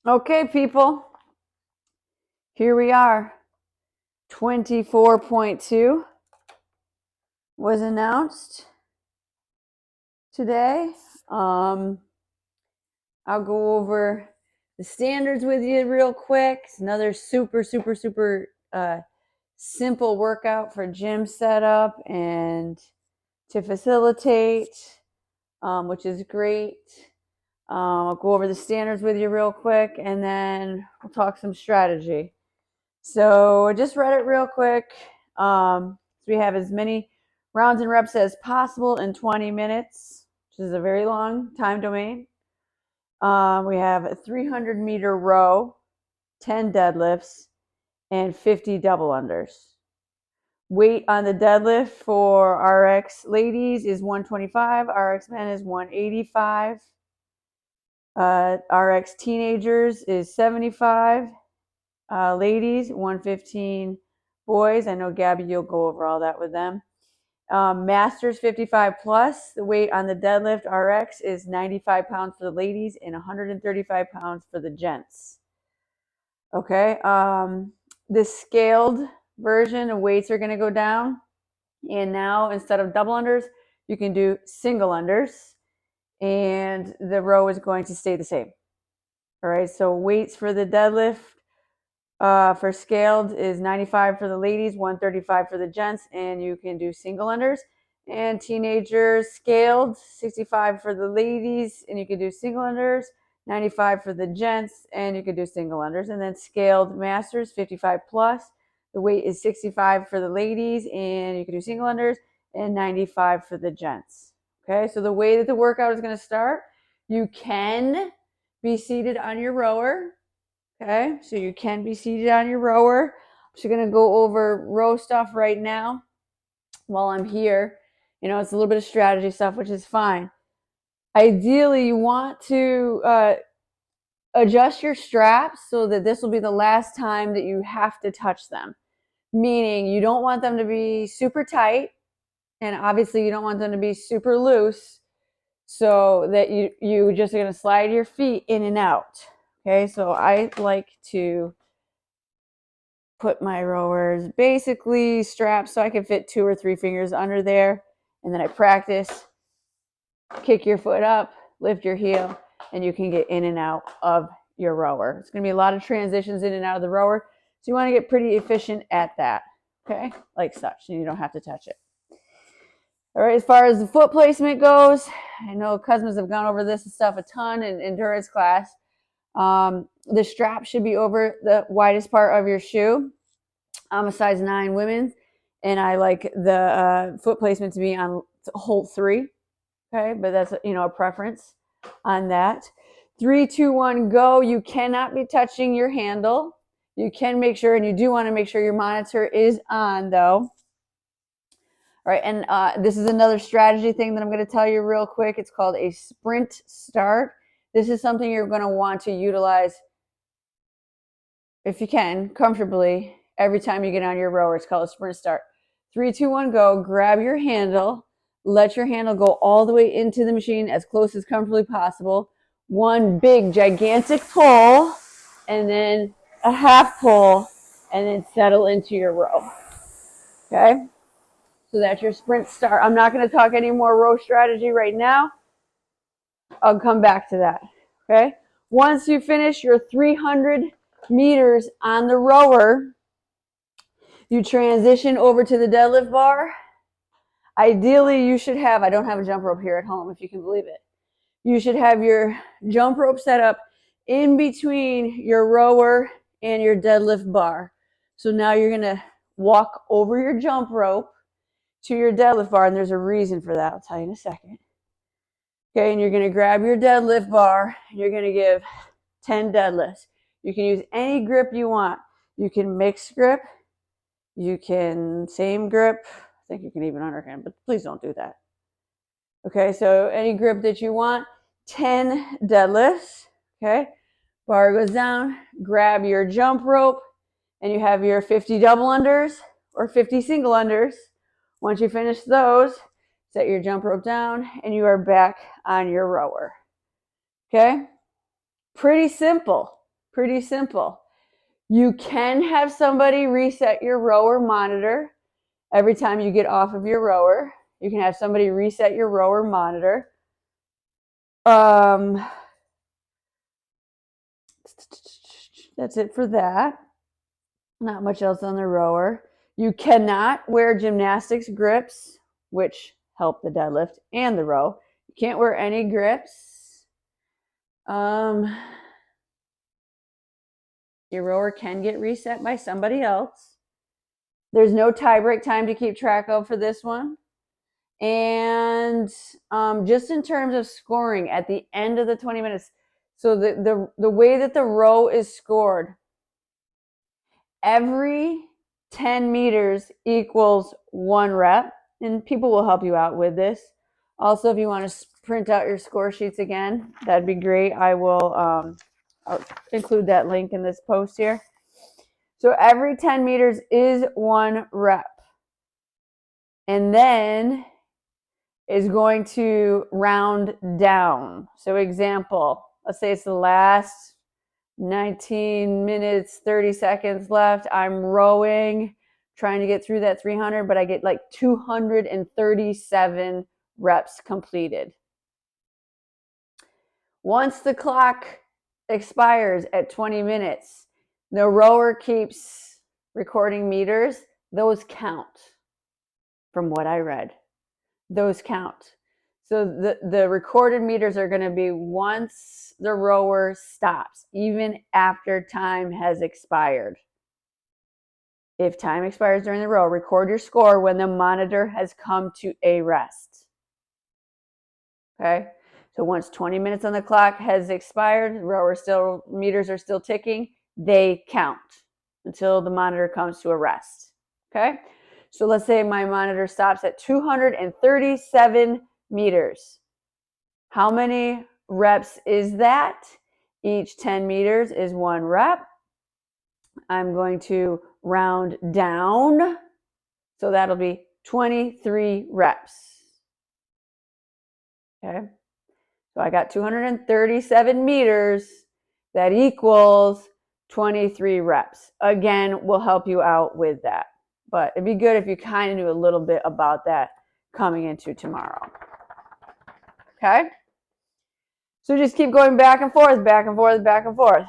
Okay, people, here we are. 24.2 was announced today. I'll go over the standards with you real quick. It's another super simple workout for gym setup and to facilitate, which is great. I'll go over the standards with you real quick, and then we'll talk some strategy. So I just read it real quick. So we have as many rounds and reps as possible in 20 minutes, which is a very long time domain. We have a 300-meter row, 10 deadlifts, and 50 double unders. Weight on the deadlift for RX ladies is 125, RX men is 185, RX teenagers is 75, ladies 115, boys, I know Gabby, you'll go over all that with them. Masters 55 plus, the weight on the deadlift RX is 95 pounds for the ladies and 135 pounds for the gents. Okay, the scaled version of weights are going to go down, and now instead of double unders, you can do single unders, and the row is going to stay the same. All right, so weights for the deadlift for scaled is 95 for the ladies, 135 for the gents, and you can do single unders. And teenagers scaled 65 for the ladies, and you can do single unders. 95 for the gents, and you can do single unders. And then scaled masters 55 plus. The weight is 65 for the ladies, and you can do single unders, and 95 for the gents. Okay, so the way that the workout is going to start, you can be seated on your rower. Okay, so you can be seated on your rower. I'm just going to go over row stuff right now while I'm here. You know, it's a little bit of strategy stuff, which is fine. Ideally, you want to adjust your straps so that this will be the last time that you have to touch them. Meaning, you don't want them to be super tight, and obviously, you don't want them to be super loose, so that you just are going to slide your feet in and out. Okay, so I like to put my rowers basically strapped so I can fit 2 or 3 fingers under there, and then I practice. Kick your foot up, lift your heel, and you can get in and out of your rower. It's going to be a lot of transitions in and out of the rower, so you want to get pretty efficient at that. Okay, like such, and you don't have to touch it. All right, as far as the foot placement goes, I know customers have gone over this stuff a ton in endurance class. The strap should be over the widest part of your shoe. I'm a size 9 women, and I like the foot placement to be on hole 3. Okay, but that's a preference on that. 3, 2, 1, go. You cannot be touching your handle. You can make sure, and you do want to make sure your monitor is on, though. All right, and this is another strategy thing that I'm going to tell you real quick. It's called a sprint start. This is something you're going to want to utilize, if you can, comfortably every time you get on your rower. It's called a sprint start. 3, 2, 1, go. Grab your handle. Let your handle go all the way into the machine as close as comfortably possible. One big, gigantic pull, and then a half pull, and then settle into your row. Okay? So that's your sprint start. I'm not going to talk any more row strategy right now. I'll come back to that. Okay? Once you finish your 300 meters on the rower, you transition over to the deadlift bar. Ideally, you should have, I don't have a jump rope here at home, if you can believe it. You should have your jump rope set up in between your rower and your deadlift bar. So now you're going to walk over your jump rope to your deadlift bar, and there's a reason for that. I'll tell you in a second. Okay, and you're going to grab your deadlift bar, and you're going to give 10 deadlifts. You can use any grip you want. You can mix grip. You can same grip. I think you can even underhand, but please don't do that. Okay, so any grip that you want, 10 deadlifts. Okay, bar goes down, grab your jump rope, and you have your 50 double unders or 50 single unders. Once you finish those, set your jump rope down, and you are back on your rower. Okay, pretty simple. Pretty simple. You can have somebody reset your rower monitor every time you get off of your rower. You can have somebody reset your rower monitor. That's it for that. Not much else on the rower. You cannot wear gymnastics grips, which help the deadlift and the row. You can't wear any grips. Your rower can get reset by somebody else. There's no tie break time to keep track of for this one. And just in terms of scoring at the end of the 20 minutes, so the way that the row is scored, every 10 meters equals 1 rep, and people will help you out with this. Also, if you want to print out your score sheets again, that'd be great. I will I'll include that link in this post here. So every 10 meters is 1 rep. And then is going to round down. So example, let's say it's the last 19 minutes, 30 seconds left. I'm rowing, trying to get through that 300, but I get like 237 reps completed. Once the clock expires at 20 minutes, the rower keeps recording meters. Those count from what I read. Those count. So the recorded meters are going to be once the rower stops, even after time has expired. If time expires during the row, record your score when the monitor has come to a rest. Okay? So once 20 minutes on the clock has expired, meters are still ticking, they count until the monitor comes to a rest. Okay? So let's say my monitor stops at 237 meters. How many reps is that? Each 10 meters is 1 rep. I'm going to round down. So that'll be 23 reps. Okay. So I got 237 meters. That equals 23 reps. Again, we'll help you out with that. But it'd be good if you kind of knew a little bit about that coming into tomorrow. Okay? So just keep going back and forth, back and forth, back and forth.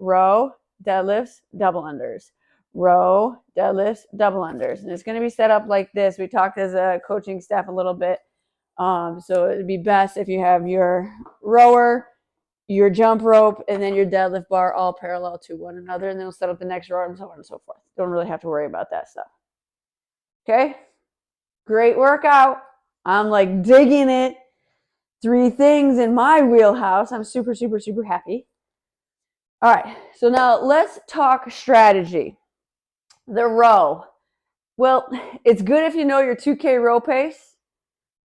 Row, deadlifts, double unders. Row, deadlifts, double unders. And it's going to be set up like this. We talked as a coaching staff a little bit. So it'd be best if you have your rower, your jump rope, and then your deadlift bar all parallel to one another. And then we'll set up the next row and so on and so forth. Don't really have to worry about that stuff. Okay? Great workout. I'm like digging it. 3 things in my wheelhouse. I'm super, super, super happy. All right, so now let's talk strategy. The row. Well, it's good if you know your 2K row pace.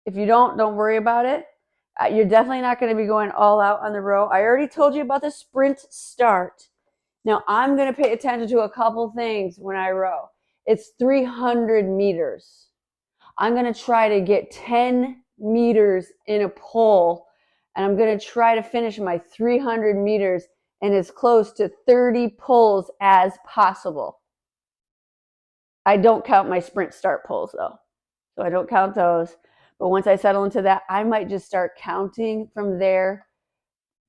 If you don't worry about it. You're definitely not going to be going all out on the row. I already told you about the sprint start. Now, I'm going to pay attention to a couple things when I row. It's 300 meters. I'm going to try to get 10 meters in a pull, and I'm going to try to finish my 300 meters and as close to 30 pulls as possible. I don't count my sprint start pulls, though. So I don't count those. But once I settle into that, I might just start counting from there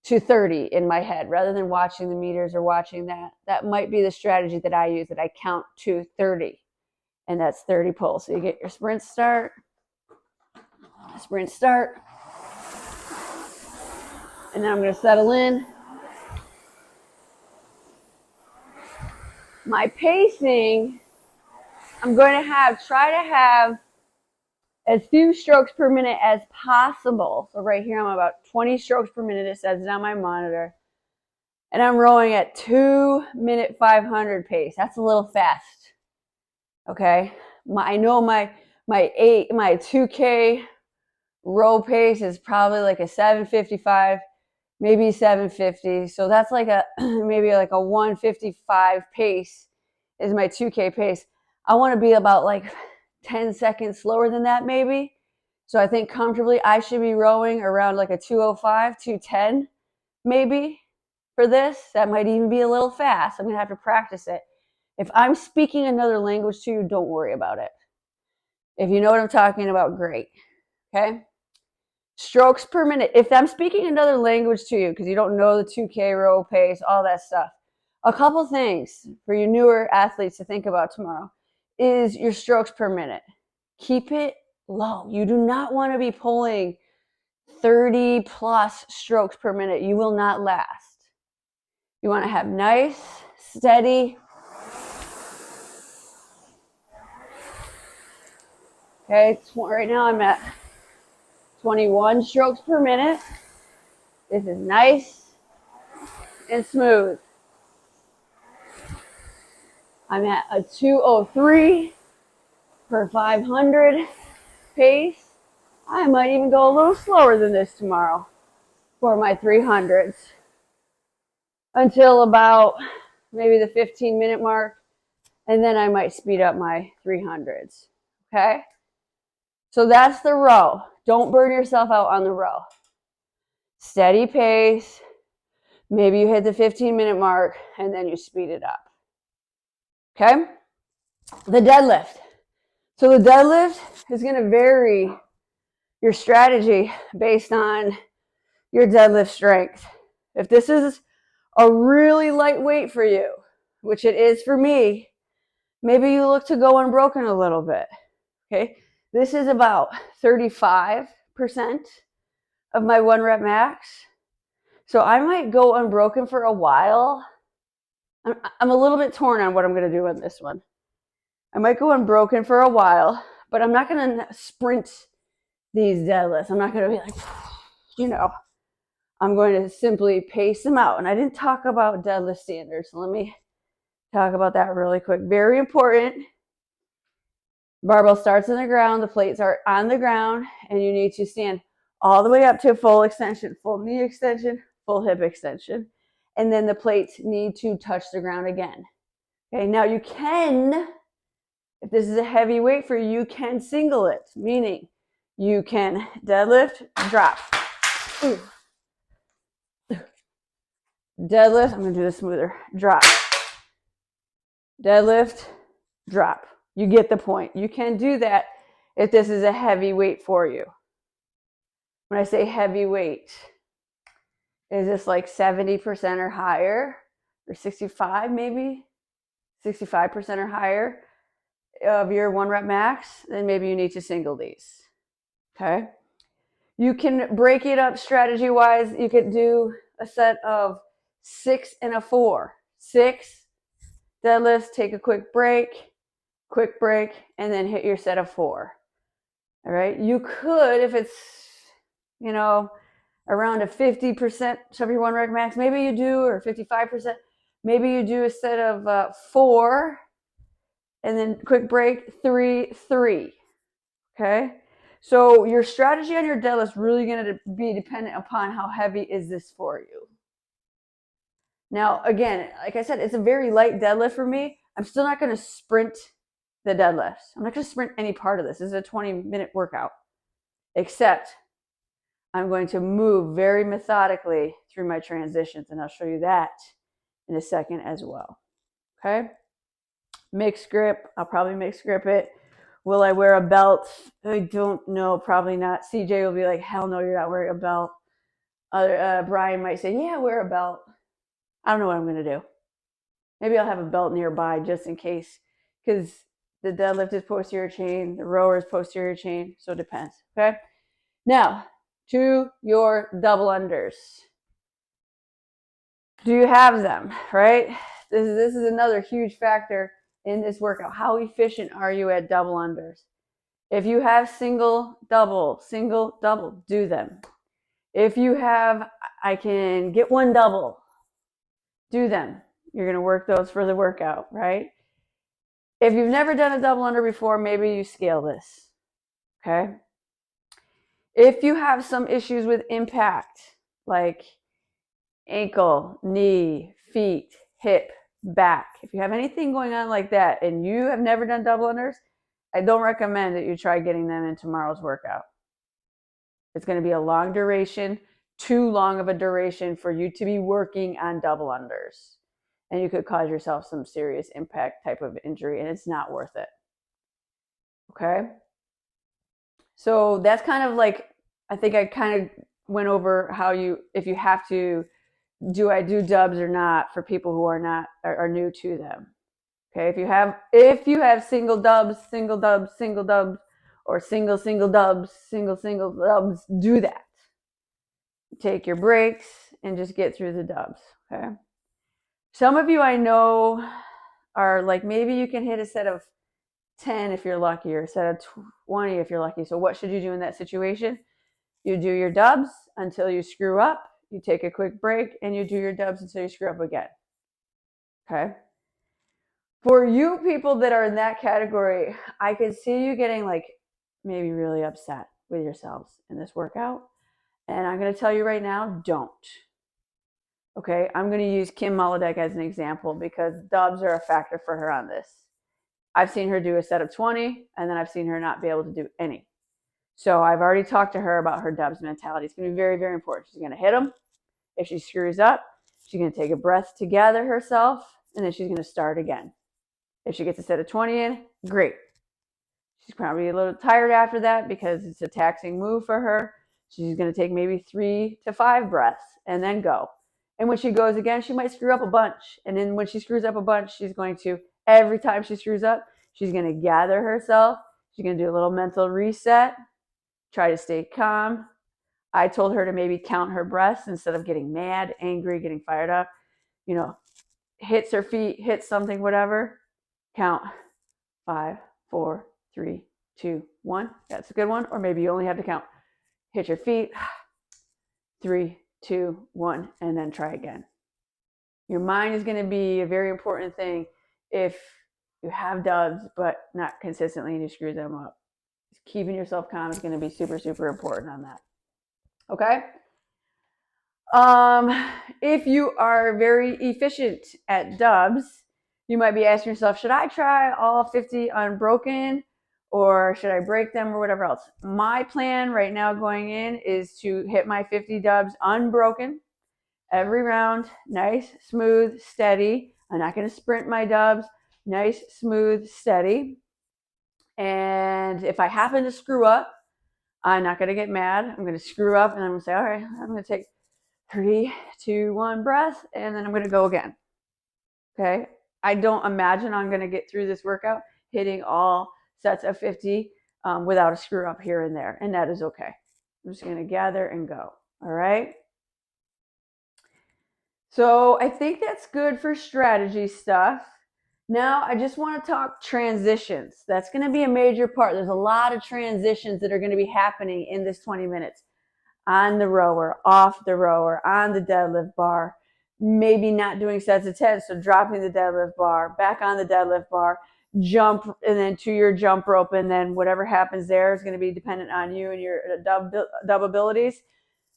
to 30 in my head rather than watching the meters or watching that. That might be the strategy that I use, that I count to 30. And that's 30 pulls. So you get your sprint start. And then I'm going to settle in. My pacing, I'm going to try to have as few strokes per minute as possible. So right here, I'm about 20 strokes per minute. It says it on my monitor. And I'm rowing at 2:05 pace. That's a little fast. Okay. I know my 2K row pace is probably like a 7:55, maybe 7:50. So that's like maybe like a 1:55 pace is my 2K pace. I want to be about like 10 seconds slower than that maybe. So I think comfortably I should be rowing around like a 2:05, 2:10 maybe. for this. That might even be a little fast. I'm going to have to practice it. If I'm speaking another language to you, don't worry about it. If you know what I'm talking about, great. Okay? Strokes per minute. If I'm speaking another language to you because you don't know the 2K row pace, all that stuff, a couple things for you newer athletes to think about tomorrow is your strokes per minute. Keep it low. You do not want to be pulling 30 plus strokes per minute. You will not last. You want to have nice, steady. Okay, right now I'm at 21 strokes per minute. This is nice and smooth. I'm at a 203 per 500 pace. I might even go a little slower than this tomorrow for my 300s until about maybe the 15-minute mark, and then I might speed up my 300s. Okay? So that's the row. Don't burn yourself out on the row. Steady pace. Maybe you hit the 15-minute mark and then you speed it up. Okay? The deadlift. So the deadlift is going to vary your strategy based on your deadlift strength. If this is a really light weight for you, which it is for me, maybe you look to go unbroken a little bit. Okay? This is about 35% of my 1 rep max. So I might go unbroken for a while. I'm a little bit torn on what I'm going to do on this one. I might go unbroken for a while, but I'm not going to sprint these deadlifts. I'm not going to be like, I'm going to simply pace them out. And I didn't talk about deadlift standards. So let me talk about that really quick. Very important. Barbell starts on the ground. The plates are on the ground. And you need to stand all the way up to full extension, full knee extension, full hip extension. And then the plates need to touch the ground again. Okay, now you can, if this is a heavy weight for you, you can single it, meaning you can deadlift, drop. Ooh. Deadlift, I'm going to do this smoother. Drop. Deadlift, drop. You get the point. You can do that if this is a heavy weight for you. When I say heavy weight, is this like 70% or higher? Or 65 maybe? 65% or higher of your 1 rep max? Then maybe you need to single these. Okay? You can break it up strategy-wise. You could do a set of 6 and a 4. 6 deadlifts, take a quick break, and then hit your set of 4. All right. You could, if it's, around a 50% of your 1 rep max, maybe you do, or 55%, maybe you do a set of 4, and then quick break, 3, 3. Okay. So your strategy on your deadlift is really going to be dependent upon how heavy is this for you. Now, again, like I said, it's a very light deadlift for me. I'm still not going to sprint the deadlifts. I'm not going to sprint any part of this. This is a 20-minute workout, except I'm going to move very methodically through my transitions, and I'll show you that in a second as well. Okay? Mixed grip. I'll probably mixed grip it. Will I wear a belt? I don't know. Probably not. CJ will be like, hell no, you're not wearing a belt. Brian might say, yeah, wear a belt. I don't know what I'm going to do. Maybe I'll have a belt nearby just in case, because the deadlift is posterior chain, the rower is posterior chain, so it depends. Okay? Now, to your double unders. Do you have them, right? This is another huge factor in this workout. How efficient are you at double unders? If you have single, double, do them. If you have, I can get one double, do them. You're going to work those for the workout, right? If you've never done a double under before, maybe you scale this, okay? If you have some issues with impact, like ankle, knee, feet, hip, back, if you have anything going on like that and you have never done double unders, I don't recommend that you try getting them in tomorrow's workout. It's going to be a long duration. too long of a duration for you to be working on double unders. And you could cause yourself some serious impact type of injury, and it's not worth it. Okay? So that's kind of like, I think I kind of went over how if you have to, do I do dubs or not for people who are new to them. Okay, if you have single dubs, or single dubs, do that. Take your breaks and just get through the dubs. Okay. Some of you I know are like, maybe you can hit a set of 10 if you're lucky, or a set of 20 if you're lucky. So what should you do in that situation? You do your dubs until you screw up. You take a quick break and you do your dubs until you screw up again. Okay. For you people that are in that category, I could see you getting like maybe really upset with yourselves in this workout. And I'm going to tell you right now, don't. Okay, I'm going to use Kim Molodek as an example because dubs are a factor for her on this. I've seen her do a set of 20, and then I've seen her not be able to do any. So I've already talked to her about her dubs mentality. It's going to be very, very important. She's going to hit them. If she screws up, she's going to take a breath to gather herself, and then she's going to start again. If she gets a set of 20 in, great. She's probably a little tired after that because it's a taxing move for her. She's going to take maybe 3 to 5 breaths and then go. And when she goes again, she might screw up a bunch. And then when she screws up a bunch, she's going to, every time she screws up, she's going to gather herself. She's going to do a little mental reset, try to stay calm. I told her to maybe count her breaths instead of getting mad, angry, getting fired up. Hits her feet, hits something, whatever. Count 5, 4, 3, 2, 1. That's a good one. Or maybe you only have to count. Hit your feet. 3, 2, 1, and then try again. Your mind is going to be a very important thing if you have dubs, but not consistently and you screw them up. Keeping yourself calm is going to be super, super important on that. Okay? If you are very efficient at dubs, you might be asking yourself, should I try all 50 unbroken, or should I break them, or whatever else? My plan right now going in is to hit my 50 dubs unbroken every round, nice, smooth, steady. I'm not going to sprint my dubs. Nice, smooth, steady. And if I happen to screw up, I'm not going to get mad. I'm going to screw up and I'm going to say, all right, I'm going to take 3, 2, 1 breath, and then I'm going to go again. Okay. I don't imagine I'm going to get through this workout hitting all sets of 50 without a screw up here and there. And that is okay. I'm just going to gather and go. All right. So I think that's good for strategy stuff. Now I just want to talk transitions. That's going to be a major part. There's a lot of transitions that are going to be happening in this 20 minutes. On the rower, off the rower, on the deadlift bar, maybe not doing sets of 10, so dropping the deadlift bar, back on the deadlift bar, jump, and then to your jump rope, and then whatever happens there is going to be dependent on you and your dub abilities.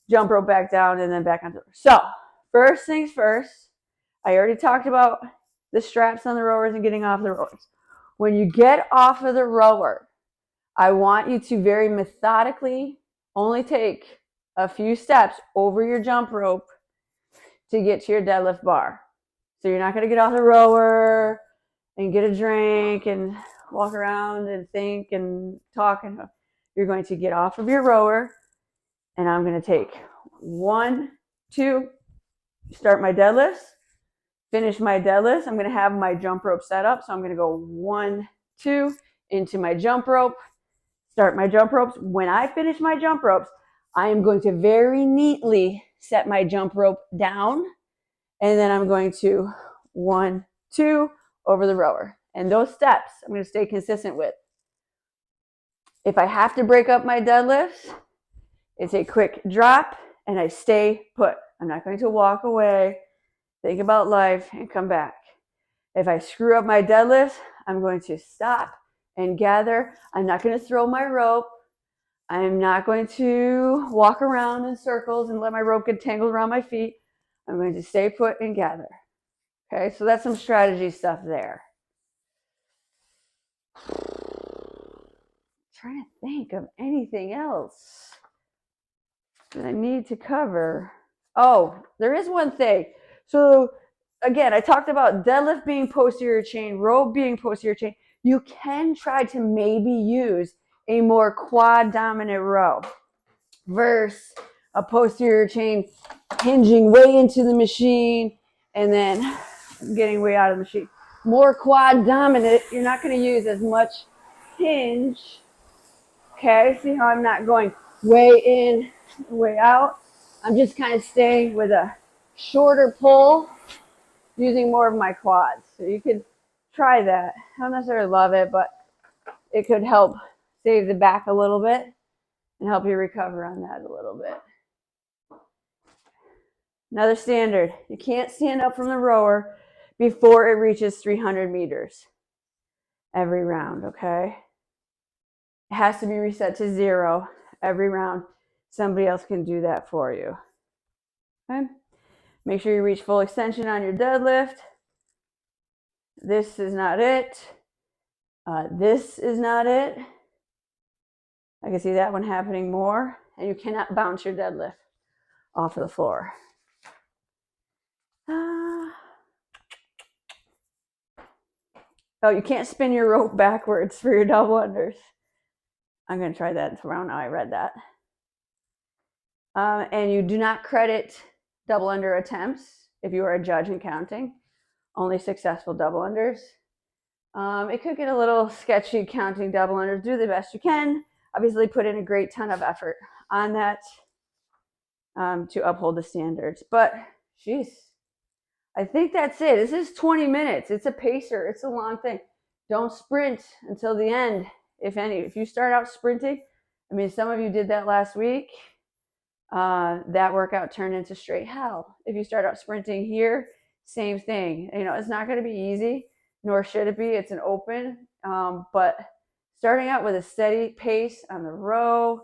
Jump rope back down, and then back onto. So first things first, I already talked about the straps on the rowers and getting off the rowers. When you get off of the rower, I want you to very methodically only take a few steps over your jump rope to get to your deadlift bar. So you're not going to get off the rower and get a drink and walk around and think and talk. You're going to get off of your rower, and I'm going to take 1, 2, start my deadlifts, finish my deadlifts. I'm going to have my jump rope set up. So I'm going to go 1, 2 into my jump rope, start my jump ropes. When I finish my jump ropes, I am going to very neatly set my jump rope down, and then I'm going to 1, 2 over the rower. And those steps I'm going to stay consistent with. If I have to break up my deadlifts, it's a quick drop and I stay put. I'm not going to walk away, think about life, and come back. If I screw up my deadlifts, I'm going to stop and gather. I'm not going to throw my rope. I'm not going to walk around in circles and let my rope get tangled around my feet. I'm going to stay put and gather. Okay, so that's some strategy stuff there. I'm trying to think of anything else. that I need to cover. Oh, there is one thing. So again, I talked about deadlift being posterior chain, row being posterior chain. You can try to maybe use a more quad dominant row versus a posterior chain hinging way into the machine and then getting way out of the machine. More quad dominant, you're not going to use as much hinge. Okay, see how I'm not going way in, way out? I'm just kind of staying with a shorter pull, using more of my quads. So you could try that. I don't necessarily love it, but it could help save the back a little bit and help you recover on that a little bit. Another standard, you can't stand up from the rower before it reaches 300 meters every round, okay? It has to be reset to 0 every round. Somebody else can do that for you. Okay? Make sure you reach full extension on your deadlift. This is not it. This is not it. I can see that one happening more. And you cannot bounce your deadlift off of the floor. Oh, you can't spin your rope backwards for your double unders. I'm going to try that tomorrow. Now I read that. And you do not credit double under attempts if you are a judge in counting. Only successful double unders. It could get a little sketchy counting double unders. Do the best you can. Obviously put in a great ton of effort on that to uphold the standards. But, geez, I think that's it. This is 20 minutes. It's a pacer. It's a long thing. Don't sprint until the end, if any. If you start out sprinting, I mean, some of you did that last week. That workout turned into straight hell. If you start out sprinting here, same thing. You know, it's not going to be easy, nor should it be. It's an open. But starting out with a steady pace on the row,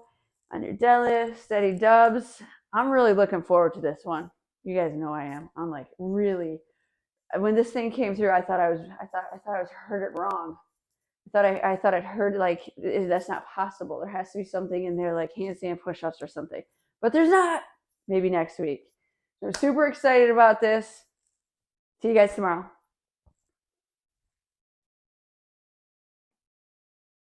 on your deadlift, steady dubs. I'm really looking forward to this one. You guys know I am. I'm like really. When this thing came through, I thought I heard it wrong. I thought I'd heard like that's not possible. There has to be something in there like handstand push-ups or something. But there's not. Maybe next week. I'm super excited about this. See you guys tomorrow.